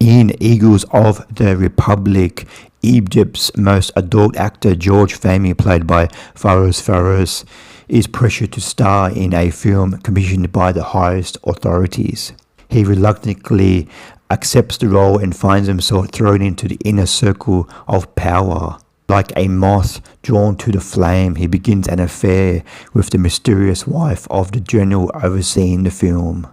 In Eagles of the Republic, Egypt's most adored actor George Fahmy, played by Farouz, is pressured to star in a film commissioned by the highest authorities. He reluctantly accepts the role and finds himself thrown into the inner circle of power. Like a moth drawn to the flame, he begins an affair with the mysterious wife of the general overseeing the film.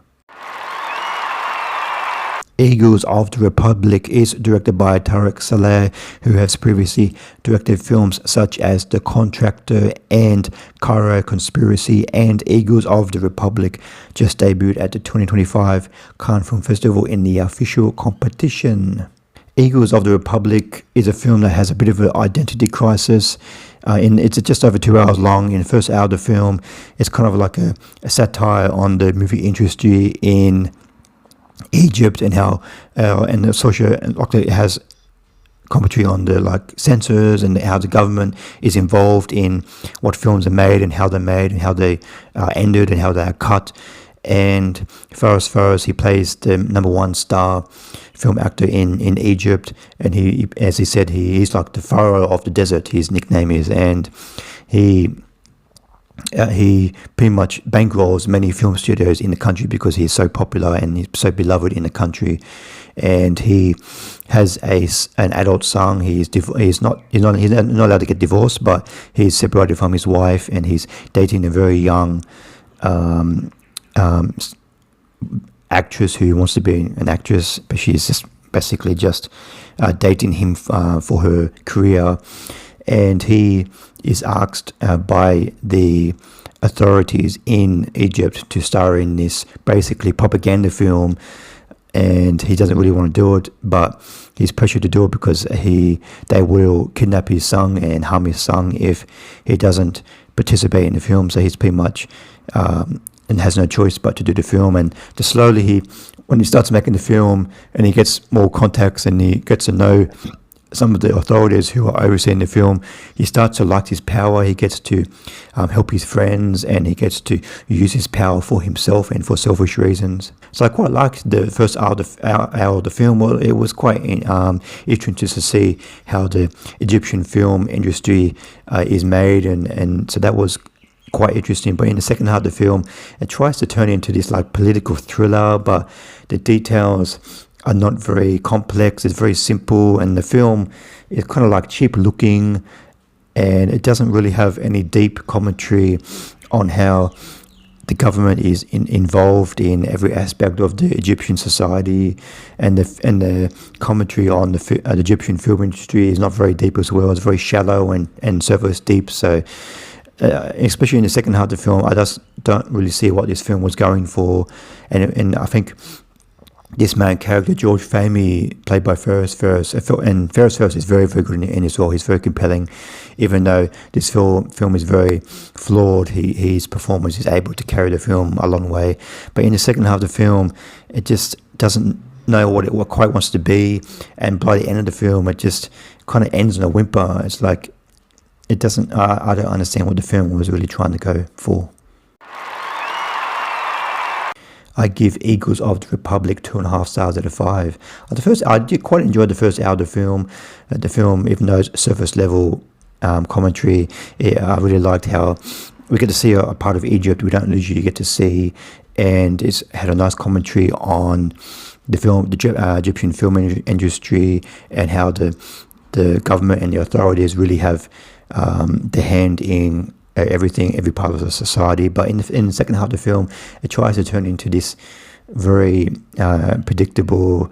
Eagles of the Republic is directed by Tarik Saleh, who has previously directed films such as The Contractor and Cairo Conspiracy, and Eagles of the Republic just debuted at the 2025 Cannes Film Festival in the official competition. Eagles of the Republic is a film that has a bit of an identity crisis. It's just over 2 hours long. In the first hour of the film, it's kind of like a satire on the movie industry in Egypt and how and the social, like, it has commentary on the censors and how the government is involved in what films are made and how they're made and how they are ended and how they are cut. And Farouz, he plays the #1 star film actor in Egypt, and he, as he said, he's like the pharaoh of the desert, his nickname is, and he pretty much bankrolls many film studios in the country because he's so popular and he's so beloved in the country. And he has an adult son. He's not allowed to get divorced, but he's separated from his wife, and he's dating a very young actress who wants to be an actress, but she's just basically just dating him for her career. And he is asked by the authorities in Egypt to star in this basically propaganda film, and he doesn't really want to do it, but he's pressured to do it because they will kidnap his son and harm his son if he doesn't participate in the film. So he's pretty much and has no choice but to do the film. And just slowly, when he starts making the film and he gets more contacts and he gets to know some of the authorities who are overseeing the film, he starts to like his power. He gets to help his friends, and he gets to use his power for himself and for selfish reasons. So I quite liked the first hour of the film. Well, it was quite interesting to see how the Egyptian film industry is made, and so that was quite interesting. But in the second half of the film, it tries to turn into this political thriller, but the details are not very complex. It's very simple, and the film is kind of cheap looking, and it doesn't really have any deep commentary on how the government is involved in every aspect of the Egyptian society, and the commentary on the Egyptian film industry is not very deep as well. It's very shallow and surface deep. So especially in the second half of the film, I just don't really see what this film was going for, and I think this main character, George Fahmy, played by Farouz, and Farouz is very, very good in this role. He's very compelling, even though this film is very flawed. His performance is able to carry the film a long way. But in the second half of the film, it just doesn't know what it quite wants to be, and by the end of the film, it just kind of ends in a whimper. It's like it doesn't. I don't understand what the film was really trying to go for. I give Eagles of the Republic 2.5 stars out of 5. I did quite enjoy the first hour of the film. Even though it's surface level commentary, I really liked how we get to see a part of Egypt we don't usually get to see, and it's had a nice commentary on the Egyptian film industry, and how the government and the authorities really have the hand in every part of the society. But in the second half of the film, it tries to turn into this very predictable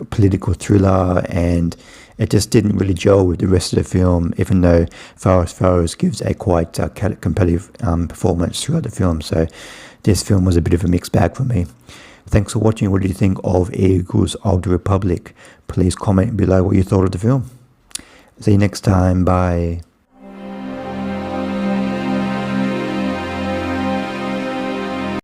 political thriller, and it just didn't really gel with the rest of the film, even though Farouz gives a quite competitive performance throughout the film. So this film was a bit of a mixed bag for me. Thanks for watching. What do you think of Eagles of the Republic? Please comment below what you thought of the film. See you next time. Bye.